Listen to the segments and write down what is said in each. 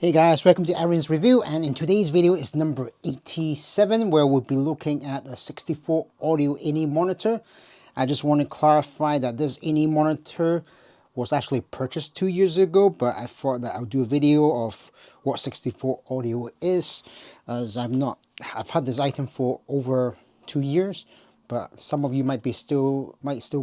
Hey guys, welcome to Aaron's review, and in today's video is number 87 where we'll be looking at a 64 audio A18 monitor. I just want to clarify that this A18 monitor was actually purchased 2 years ago, but I thought that I'll do a video of what 64 audio is, as I've had this item for over 2 years. But some of you might still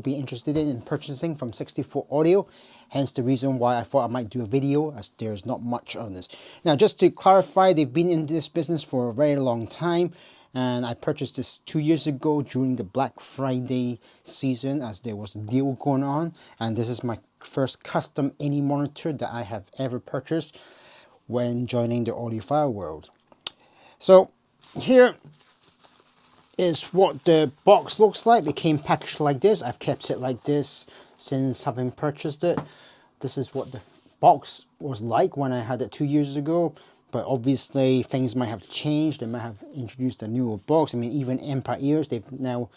be interested in purchasing from 64 Audio, hence the reason why I thought I might do a video, as there's not much on this. Now, just to clarify, they've been in this business for a very long time, and I purchased this 2 years ago during the Black Friday season, as there was a deal going on, and this is my first custom A18 monitor that I have ever purchased when joining the audiophile world. So here is what the box looks like. It came packaged like this. I've kept it like this since having purchased it. This is what the box was like when I had it 2 years ago, but obviously things might have changed. They might have introduced a newer box. I mean, even Empire Ears, they've now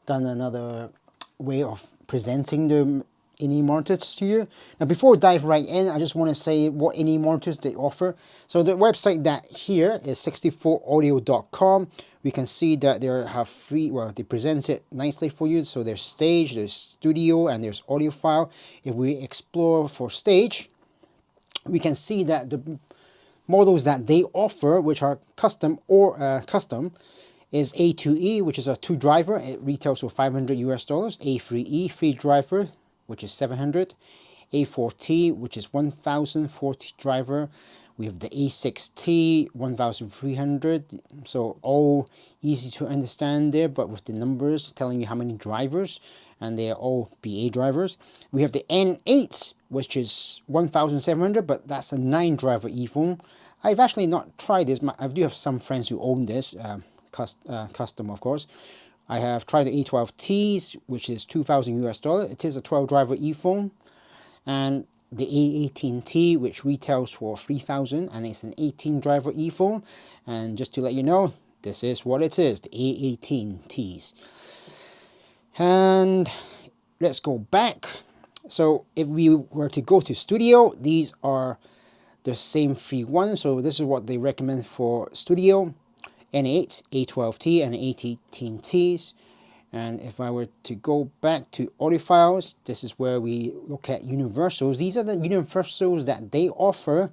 done another way of presenting the A18 monitors to you. Now, before we dive right in, I just want to say what A18 monitors they offer. So the website that here is 64audio.com. We can see that they have free, well, they present it nicely for you. So there's stage, there's studio, and there's audiophile. If we explore for stage, we can see that the models that they offer, which are custom or custom, is A2E, which is a 2-driver. It retails for $500 US. A3E, 3-driver, which is 700. A4T, which is 1040 driver. We have the A6T, 1300. So all easy to understand there, but with the numbers telling you how many drivers, and they are all BA drivers. We have the N8, which is 1700, but that's a 9-driver earphone. I've actually not tried this. I do have some friends who own this, custom of course. I have tried the A12Ts, which is 2000 US dollars. It is a 12-driver earphone. And the A18T, which retails for 3000, and it's an 18-driver earphone. And just to let you know, this is what it is, the A18Ts. And let's go back. So if we were to go to studio, these are the same 3 ones. So this is what they recommend for studio: N8, A12T, and A18Ts. And if I were to go back to audiophiles, this is where we look at universals. These are the universals that they offer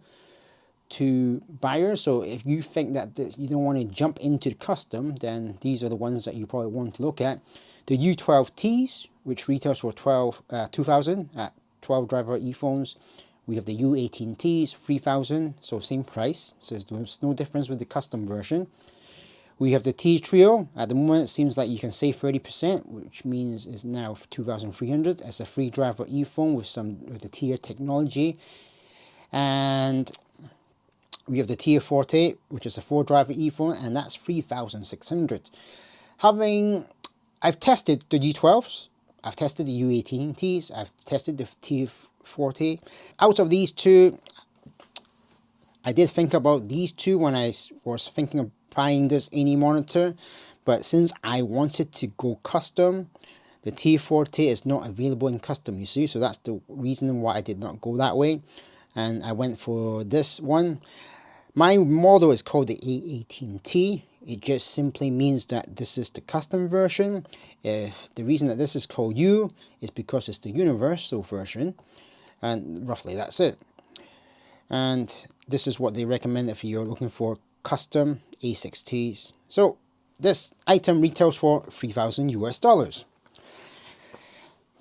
to buyers. So if you think that you don't want to jump into the custom, then these are the ones that you probably want to look at. The U12Ts, which retails for 2000 at 12-driver earphones. We have the U18Ts, 3000, so same price. So there's no difference with the custom version. We have the T Trio. At the moment, it seems like you can save 30%, which means it's now 2,300 as a 3-driver earphone with the tier technology. And we have the Tier Forte, which is a 4-driver earphone, and that's 3,600. I've tested the U12s, I've tested the U18Ts, I've tested the Tier Forte. Out of these two, I did think about these two when I was thinking of buying this A18 monitor, but since I wanted to go custom, the Tier Forte is not available in custom, you see, so that's the reason why I did not go that way, and I went for this one. My model is called the A18T. It just simply means that this is the custom version. If the reason that this is called U is because it's the universal version, and roughly that's it. And this is what they recommend if you're looking for custom A6Ts. So this item retails for 3000 US dollars.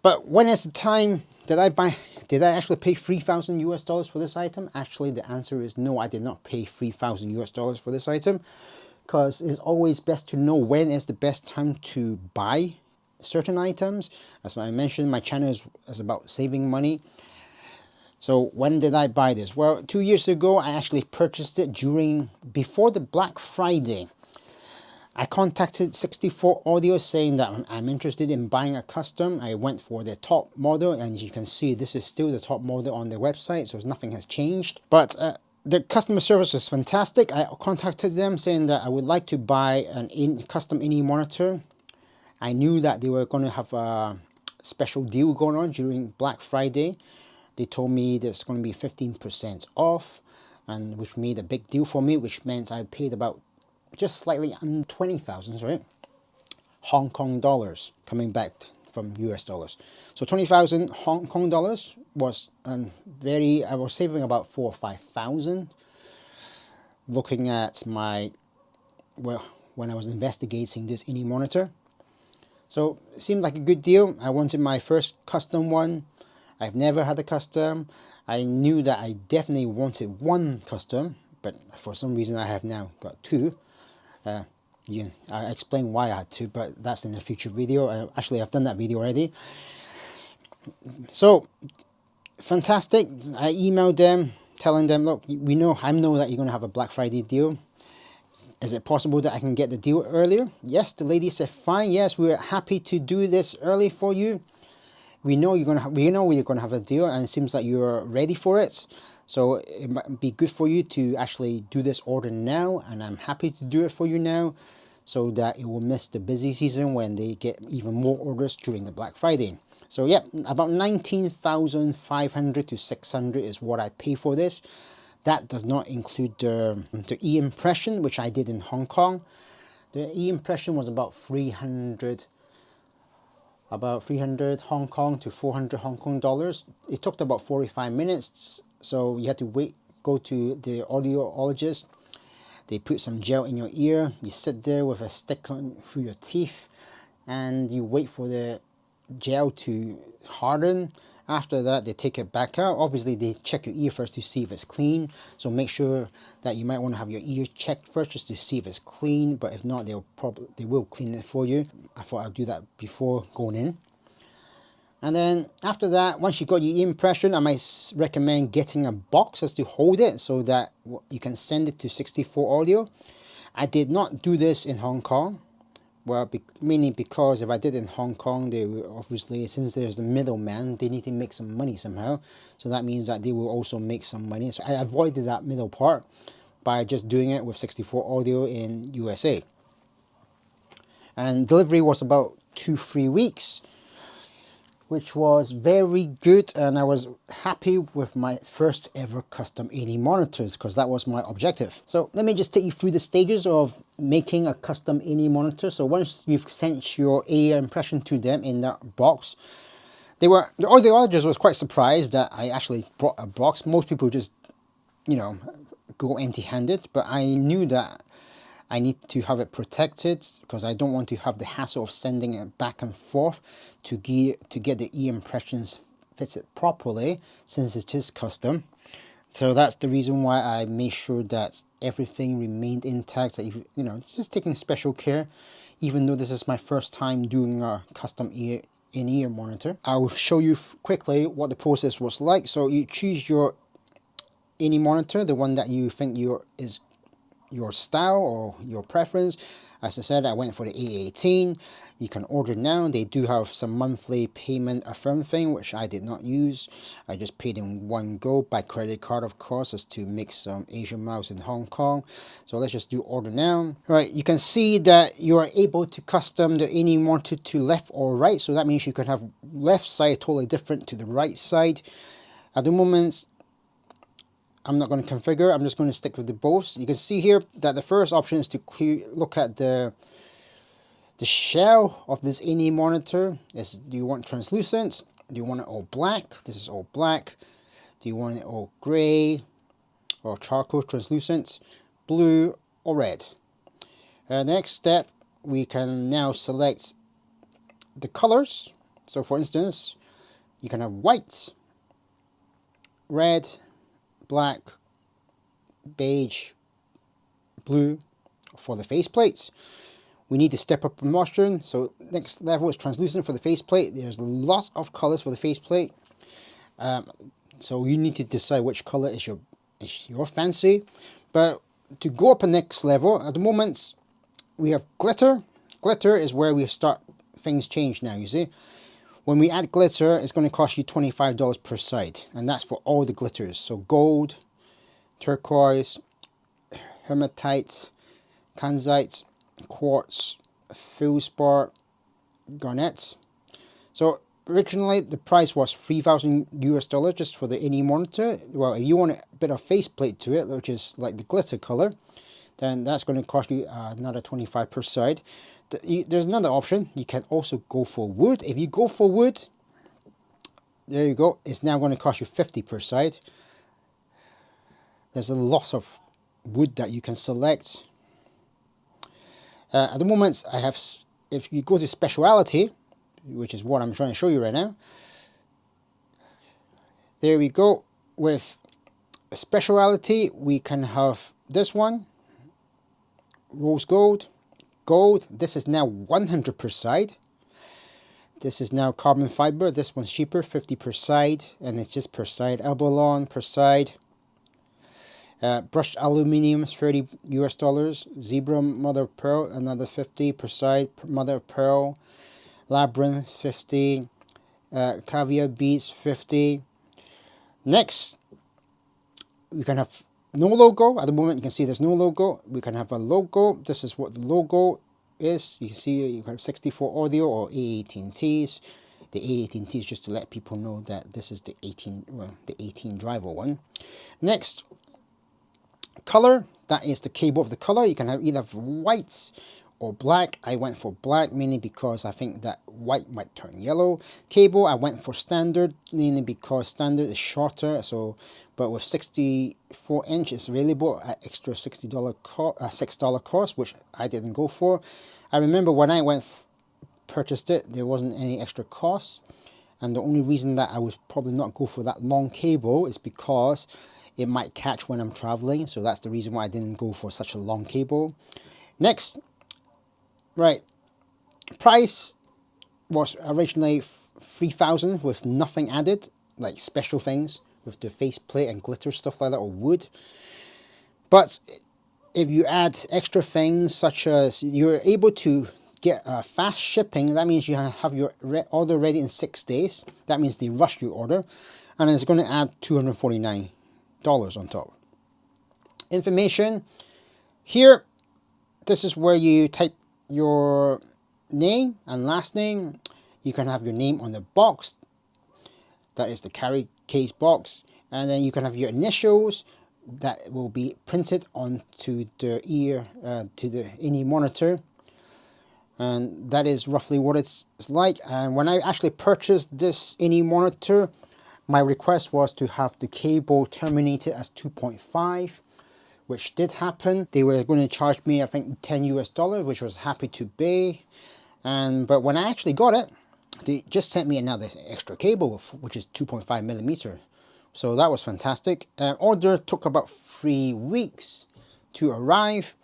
But when is the time did I actually pay 3000 US dollars for this item? Actually, the answer is no, I did not pay 3000 US dollars for this item, because it's always best to know when is the best time to buy certain items. As I mentioned, my channel is about saving money. So when did I buy this? Well, 2 years ago, I actually purchased it before the Black Friday. I contacted 64 Audio saying that I'm interested in buying a custom. I went for the top model, and you can see this is still the top model on their website, so nothing has changed. But the customer service was fantastic. I contacted them saying that I would like to buy a custom A18 monitor. I knew that they were going to have a special deal going on during Black Friday. They told me there's going to be 15% off. and which made a big deal for me, which meant I paid about just slightly under 20,000, right? Hong Kong dollars coming back from US dollars. So 20,000 Hong Kong dollars was I was saving about 4,000 or 5,000 looking at my, well, when I was investigating this ini monitor. So it seemed like a good deal. I wanted my first custom one. I've never had a custom. I knew that I definitely wanted one custom, but for some reason I have now got two. I explain why I had two, but that's in a future video. Actually, I've done that video already. So fantastic. I emailed them telling them, look, I know that you're going to have a Black Friday deal. Is it possible that I can get the deal earlier? Yes, the lady said, fine. Yes, we're happy to do this early for you. We know you're gonna have a deal, and it seems like you're ready for it. So it might be good for you to actually do this order now, and I'm happy to do it for you now, so that it will miss the busy season when they get even more orders during the Black Friday. So yeah, about 19,500 to 600 is what I pay for this. That does not include the e-impression, which I did in Hong Kong. The e-impression was about 300 Hong Kong to 400 Hong Kong dollars. It took about 45 minutes, so you had to go to the audiologist. They put some gel in your ear. You sit there with a stick through your teeth, and you wait for the gel to harden. After that, they take it back out. Obviously, they check your ear first to see if it's clean. So make sure that you might want to have your ear checked first just to see if it's clean. But if not, they will clean it for you. I thought I'd do that before going in. And then after that, once you got your e-impression, I might recommend getting a box as to hold it so that you can send it to 64Audio. I did not do this in Hong Kong. Well, mainly because if I did in Hong Kong, they will obviously, since there's the middleman, they need to make some money somehow. So that means that they will also make some money. So I avoided that middle part by just doing it with 64Audio in USA. And delivery was about 2-3 weeks, which was very good, and I was happy with my first ever custom ini monitors because that was my objective. So let me just take you through the stages of making a custom ini monitor. So once you've sent your e-impression to them in that box, the audiologist was quite surprised that I actually brought a box. Most people just, go empty-handed, but I knew that I need to have it protected because I don't want to have the hassle of sending it back and forth to get the e-impressions fitted properly, since it is custom. So that's the reason why I made sure that everything remained intact. Just taking special care, even though this is my first time doing a custom in-ear monitor. I will show you quickly what the process was like. So you choose your ini monitor, the one that you think is your style or your preference. As I said, I went for the A18. You can order now. They do have some monthly payment affirm thing, which I did not use. I just paid in one go by credit card, of course, as to make some Asian miles in Hong Kong. So let's just do order now. All right, you can see that you are able to custom the ini monitor to left or right. So that means you can have left side totally different to the right side. At the moment, I'm not going to configure, I'm just going to stick with the both. You can see here that the first option is to look at the shell of this ini monitor. Do you want translucent? Do you want it all black? This is all black. Do you want it all grey or charcoal translucent, blue or red? Next step, we can now select the colors. So for instance, you can have white, red, black, beige, blue for the faceplates. We need to step up promotion. So next level is translucent for the faceplate. There's lots of colors for the faceplate. So you need to decide which color is your fancy. But to go up a next level, at the moment we have glitter. Glitter is where we start, things change now, you see. When we add glitter, it's going to cost you $25 per side, and that's for all the glitters. So gold, turquoise, hematite, kanzite, quartz, feldspar, garnet. So originally the price was 3,000 US dollars just for the any monitor. Well, if you want a bit of faceplate to it, which is like the glitter color, then that's going to cost you another 25 per side. There's another option. You can also go for wood. If you go for wood, there you go. It's now going to cost you 50 per side. There's a lot of wood that you can select. At the moment, I have. If you go to speciality, which is what I'm trying to show you right now, there we go. With speciality, we can have this one, rose gold, gold. This is now 100 per side. This is now carbon fiber. This one's cheaper, 50 per side, and it's just per side. Abalone per side. Brushed aluminium, 30 US dollars. Zebra mother of pearl, another 50 per side. Mother of pearl. Labyrinth, 50. Caviar beads, 50. Next, we can have no logo. At the moment, you can see there's no logo. We can have a logo. This is what the logo is. You can see you have 64Audio or A18Ts. The A18T is just to let people know that this is the 18 driver one. Next, color. That is the cable of the color. You can have either white or black. I went for black mainly because I think that white might turn yellow. Cable, I went for standard mainly because standard is shorter. So, but with 64 inch it's available at extra $6 cost, which I didn't go for. I remember when I purchased it, there wasn't any extra cost, and the only reason that I would probably not go for that long cable is because it might catch when I'm traveling. So that's the reason why I didn't go for such a long cable. Next, right, price was originally 3,000 with nothing added, like special things with the faceplate and glitter stuff like that, or wood. But if you add extra things, such as you're able to get fast shipping, that means you have your order ready in 6 days. That means they rush your order, and it's going to add $249 on top. Information here. This is where you type your name and last name. You can have your name on the box. That is the carry case box, and then you can have your initials that will be printed onto the ear to the any monitor, and that is roughly what it's like. And when I actually purchased this any monitor, my request was to have the cable terminated as 2.5, which did happen. They were going to charge me, I think, 10 US dollars, which I was happy to pay. But when I actually got it, they just sent me another extra cable, which is 2.5 millimeter. So that was fantastic. Order took about 3 weeks to arrive.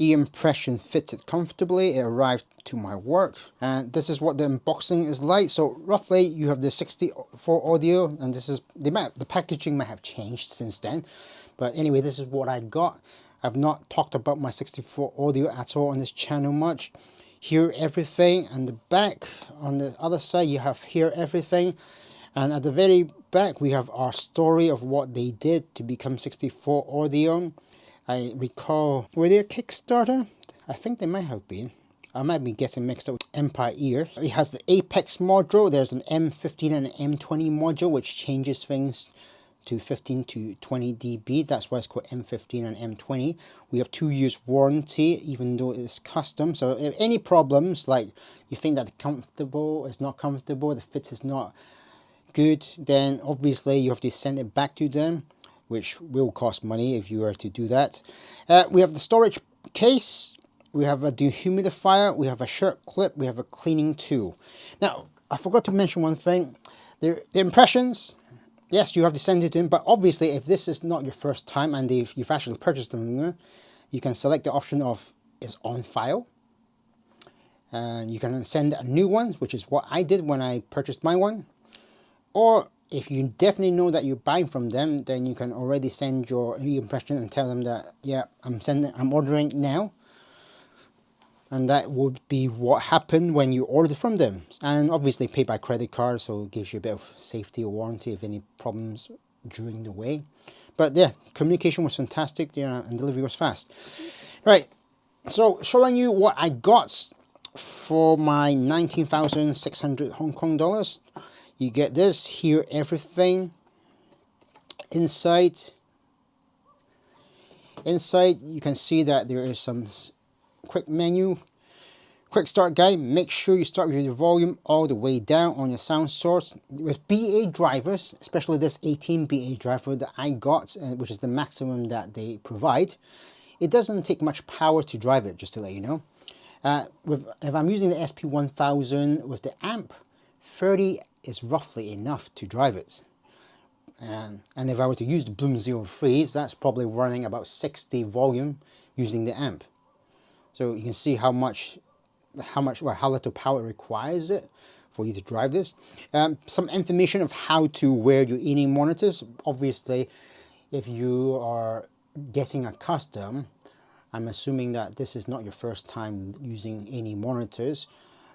E-impression fits it comfortably. It arrived to my work, and this is what the unboxing is like. So roughly you have the 64Audio, and this is the packaging might have changed since then, but anyway, this is what I got. I've not talked about my 64Audio at all on this channel much. Hear Everything, and the back on the other side you have Hear Everything, and at the very back we have our story of what they did to become 64Audio. I recall, were they a Kickstarter? I think they might have been. I might be getting mixed up with Empire Ear. It has the Apex module. There's an M15 and an M20 module, which changes things to 15 to 20 dB. That's why it's called M15 and M20. We have 2 years warranty, even though it's custom. So if any problems, like you think that it's not comfortable, the fit is not good, then obviously you have to send it back to them, which will cost money if you were to do that. We have the storage case, we have a dehumidifier, we have a shirt clip, we have a cleaning tool. Now, I forgot to mention one thing. The impressions, yes, you have to send it to them, but obviously if this is not your first time and you've actually purchased them, you can select the option of is on file. And you can send a new one, which is what I did when I purchased my one. Or if you definitely know that you're buying from them, then you can already send your impression and tell them that, yeah, I'm ordering now. And that would be what happened when you order from them. And obviously pay by credit card, so it gives you a bit of safety or warranty if any problems during the way. But yeah, communication was fantastic, and delivery was fast. Right, so showing you what I got for my 19,600 Hong Kong dollars. You get this here, everything inside. Inside, you can see that there is some quick menu, quick start guide. Make sure you start with your volume all the way down on your sound source. With BA drivers, especially this 18 BA driver that I got, which is the maximum that they provide, it doesn't take much power to drive it, just to let you know. If I'm using the SP1000 with the amp, 30 is roughly enough to drive it. And if I were to use the Bloom 03s, that's probably running about 60 volume using the amp. So you can see how little power it requires it for you to drive this. Some information of how to wear your any monitors. Obviously, if you are getting a custom, I'm assuming that this is not your first time using any monitors,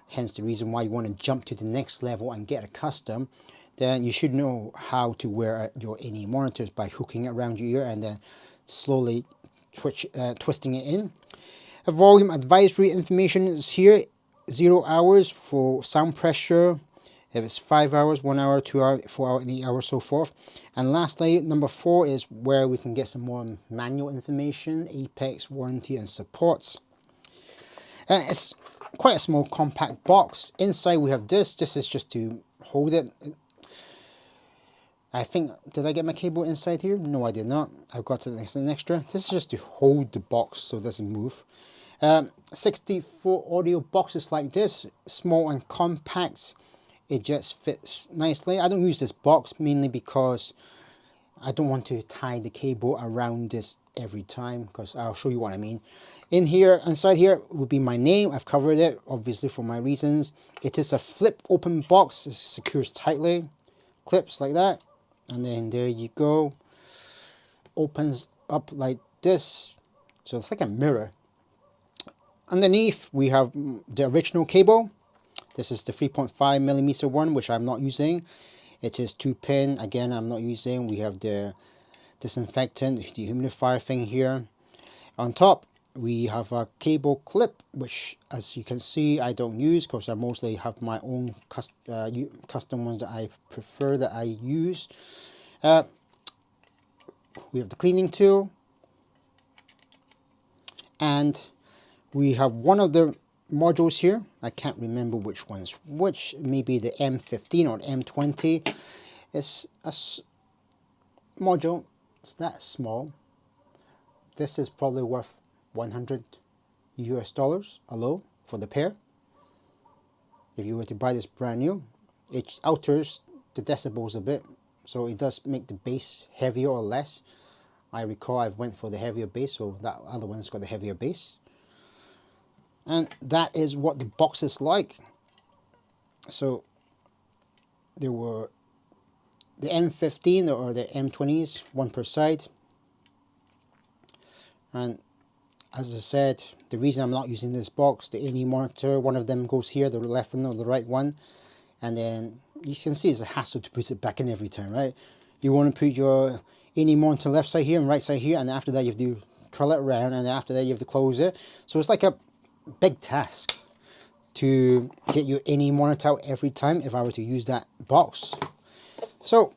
hence the reason why you want to jump to the next level and get a custom. Then you should know how to wear your any monitors by hooking it around your ear and then slowly twisting it in. A volume advisory information is here. 0 hours for sound pressure, if it's 5 hours, 1 hour, 2 hours, 4 hours, 8 hours, so forth. And lastly, number 4 is where we can get some more manual information, apex, warranty and supports. It's quite a small compact box. Inside we have this is just to hold it. I think, did I get my cable inside here? No, I did not. I've got an extra. This is just to hold the box so it doesn't move. 64Audio boxes like this, small and compact. It just fits nicely. I don't use this box mainly because I don't want to tie the cable around this every time, because I'll show you what I mean. In here, inside here would be my name. I've covered it, obviously, for my reasons. It is a flip open box. It secures tightly. Clips like that. And then there you go. Opens up like this. So it's like a mirror. Underneath, we have the original cable. This is the 3.5mm one, which I'm not using. It is 2-pin. Again, I'm not using. We have the disinfectant, the dehumidifier thing here. On top, we have a cable clip, which, as you can see, I don't use because I mostly have my own custom ones that I prefer, that I use. We have the cleaning tool. And we have one of the modules here. I can't remember which one's which. Maybe the M15 or the M20. It's a module. It's that small. This is probably worth $100 US alone for the pair. If you were to buy this brand new, it alters the decibels a bit, so it does make the bass heavier or less. I recall I went for the heavier bass, so that other one's got the heavier bass. And that is what the box is like. So there were the M15 or the M20s, one per side. And as I said, the reason I'm not using this box, the any monitor, one of them goes here, the left one or the right one. And then you can see it's a hassle to put it back in every time, right? You want to put your any monitor left side here and right side here, and after that you have to curl it around, and after that you have to close it. So it's like a big task to get your any monitor out every time if I were to use that box. So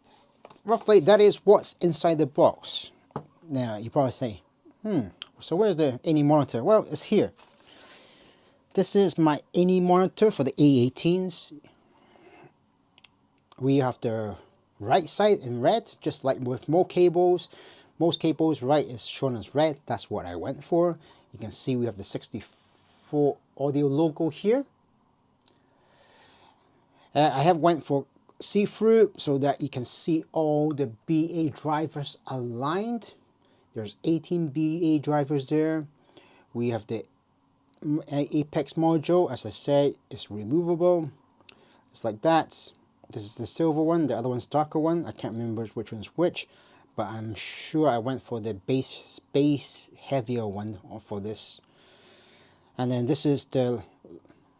roughly that is what's inside the box. Now you probably say, so where's the any monitor? Well, it's here. This is my any monitor for the A18s. We have the right side in red, just like with most cables. Most cables, right is shown as red. That's what I went for. You can see we have the 64Audio logo here. I have went for see-through so that you can see all the BA drivers aligned. There's 18 BA drivers there. We have the apex module. As I said, it's removable. It's like that. This is the silver one, the other one's darker one. I can't remember which one's which, but I'm sure I went for the base heavier one for this. And then this is the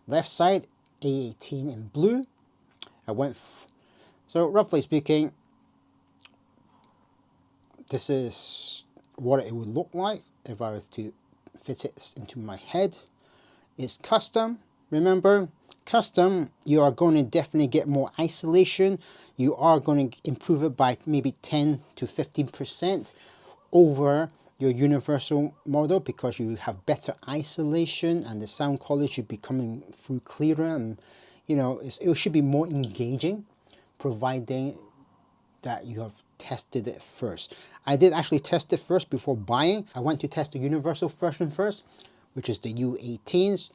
left side, A18 in blue. So roughly speaking, this is what it would look like if I was to fit it into my head. It's custom. Remember, custom, you are going to definitely get more isolation. You are going to improve it by maybe 10 to 15% over your universal model, because you have better isolation and the sound quality should be coming through clearer, and you know, it should be more engaging, providing that you have tested it first. I did actually test it first before buying. I went to test the universal version first, which is the U18s,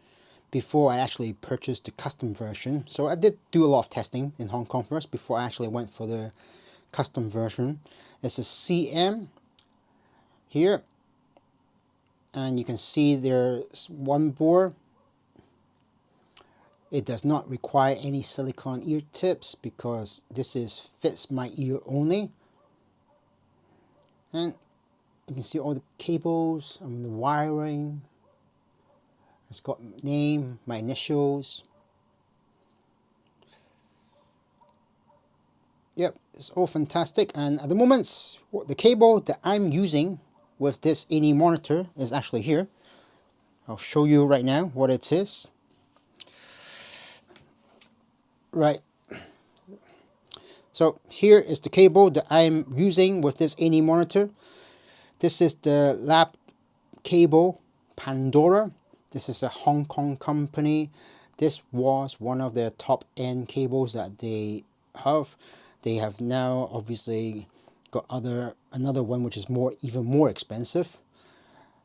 before I actually purchased the custom version. So I did do a lot of testing in Hong Kong first before I actually went for the custom version. It's a CM here, and you can see there's one bore. It does not require any silicone ear tips because this is fits my ear only. And you can see all the cables and the wiring. It's got name, my initials. Yep, it's all fantastic. And at the moment, the cable that I'm using with this A18 monitor is actually here. I'll show you right now what it is. Right. So here is the cable that I'm using with this A18 monitor. This is the lab cable Pandora. This is a Hong Kong company. This was one of their top end cables that they have. They have now obviously got another one which is even more expensive.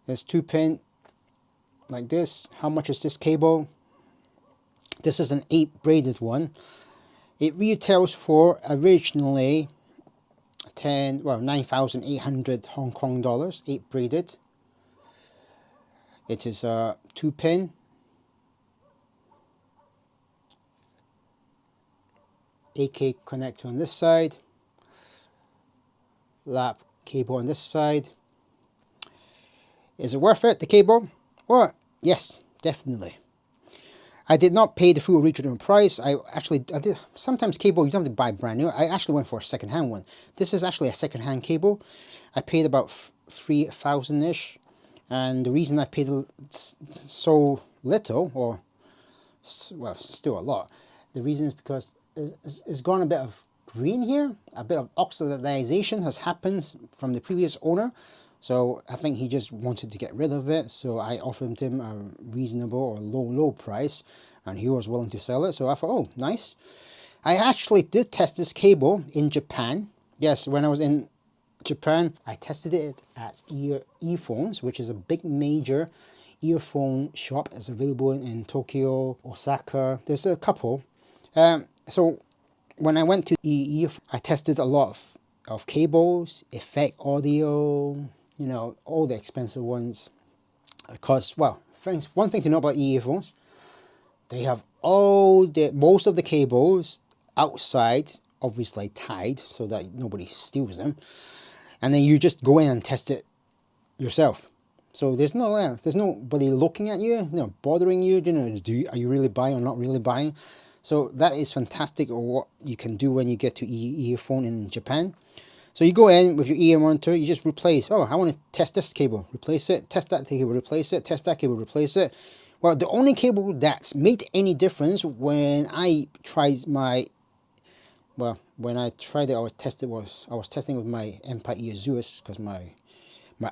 There's 2-pin like this. How much is this cable? This is an 8 braided one. It retails for originally 9,800 Hong Kong dollars, 8 braided. It is a 2-pin. AK connector on this side. Lap cable on this side. Is it worth it, the cable? Well, yes, definitely. I did not pay the full original price. I did. Sometimes cable you don't have to buy brand new. I actually went for a second-hand one. This is actually a second-hand cable. I paid about 3,000-ish, and the reason I paid so little, or well, still a lot, the reason is because it's gone a bit of green here. A bit of oxidization has happened from the previous owner. So I think he just wanted to get rid of it. So I offered him a reasonable or low price, and he was willing to sell it. So I thought, oh, nice. I actually did test this cable in Japan. Yes, when I was in Japan, I tested it at Earphones, which is a big major earphone shop. It's available in Tokyo, Osaka. There's a couple. So when I went to I tested a lot of cables, effect audio, you know, all the expensive ones. Because, well, friends, one thing to know about earphones, they have most of the cables outside, obviously tied so that nobody steals them. And then you just go in and test it yourself. So there's nobody looking at you, bothering you, are you really buying or not really buying? So that is fantastic, or what you can do when you get to earphone in Japan. So you go in with your ear monitor, you just replace. Oh, I want to test this cable, replace it. Test that cable, replace it. Test that cable, replace it. Well, the only cable that's made any difference when I tried when I tried it, I was testing with my Empire Ear Zeus, because my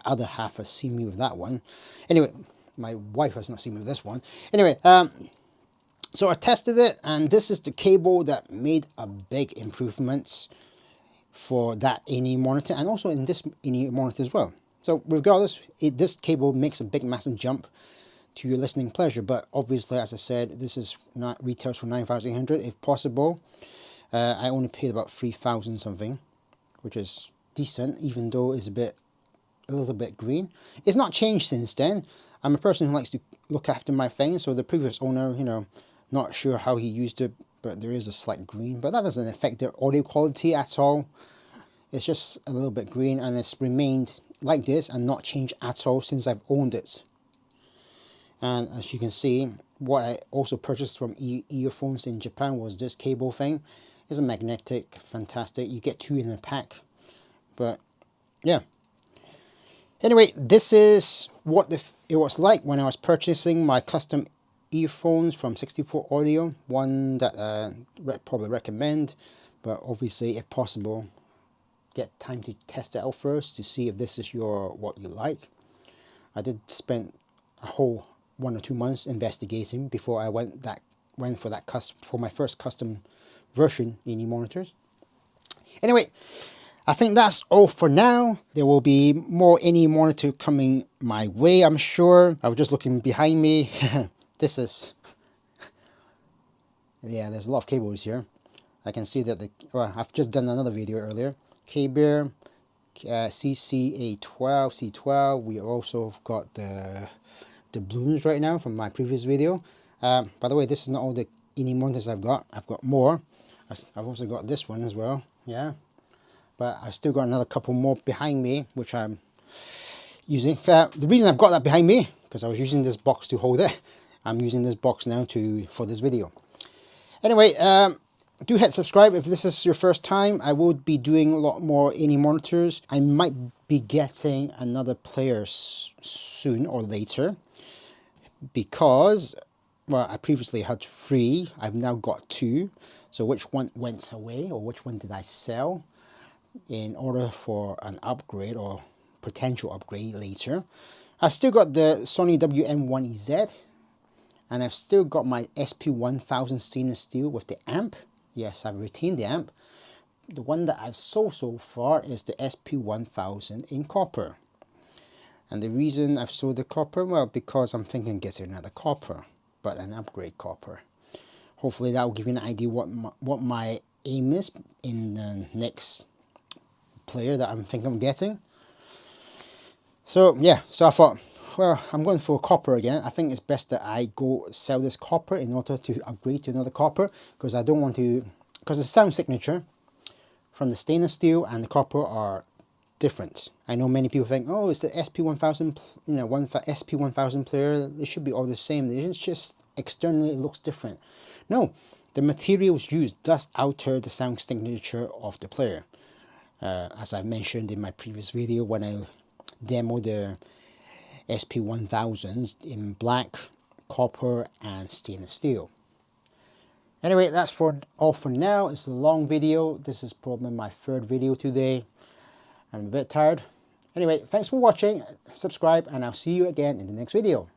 other half has seen me with that one. Anyway, my wife has not seen me with this one. Anyway, so I tested it, and this is the cable that made a big improvements for that A18 monitor, and also in this A18 monitor as well. So regardless, this cable makes a big massive jump to your listening pleasure. But obviously, as I said, this is not retails for 9,800 if possible. I only paid about 3,000 something, which is decent, even though it's a little bit green. It's not changed since then. I'm a person who likes to look after my things, so the previous owner, not sure how he used it, but there is a slight green, but that doesn't affect the audio quality at all. It's just a little bit green, and it's remained like this and not changed at all since I've owned it. And as you can see, what I also purchased from earphones in Japan was this cable thing. It's a magnetic, fantastic. You get 2 in a pack. But yeah. Anyway, this is what it was like when I was purchasing my custom earphones from 64Audio, one that probably recommend, but obviously if possible get time to test it out first to see if this is what you like. I did spend a whole 1 or 2 months investigating before I went for my first custom version AE monitors. Anyway, I think that's all for now. There will be more AE monitor coming my way, I'm sure. I was just looking behind me. This is, yeah, there's a lot of cables here. I can see that I've just done another video earlier. K-Bear, CC-A12, C12. We also have got the balloons right now from my previous video. By the way, this is not all the AE monitors I've got. I've got more. I've also got this one as well. Yeah, but I've still got another couple more behind me, which I'm using. The reason I've got that behind me, because I was using this box to hold it. I'm using this box now for this video. Anyway, do hit subscribe if this is your first time. I will be doing a lot more AE monitors. I might be getting another player soon or later, because, well, I previously had 3. I've now got 2. So which one went away, or which one did I sell in order for an upgrade or potential upgrade later? I've still got the Sony WM1EZ, and I've still got my SP1000 stainless steel with the amp. Yes, I've retained the amp. The one that I've sold so far is the SP1000 in copper. And the reason I've sold the copper, well, because I'm thinking getting another copper, but an upgrade copper. Hopefully that will give you an idea what my aim is in the next player that I'm thinking of getting. So yeah, so I thought, well, I'm going for copper again. I think it's best that I go sell this copper in order to upgrade to another copper, because I don't want to, because the sound signature from the stainless steel and the copper are different. I know many people think, oh, it's the SP1000, SP1000 player, it should be all the same. It's just externally it looks different. No, the materials used does alter the sound signature of the player. As I mentioned in my previous video when I demoed the SP1000s in black, copper and stainless steel. Anyway, that's all for now. It's a long video. This is probably my 3rd video today. I'm a bit tired. Anyway, thanks for watching, subscribe, and I'll see you again in the next video.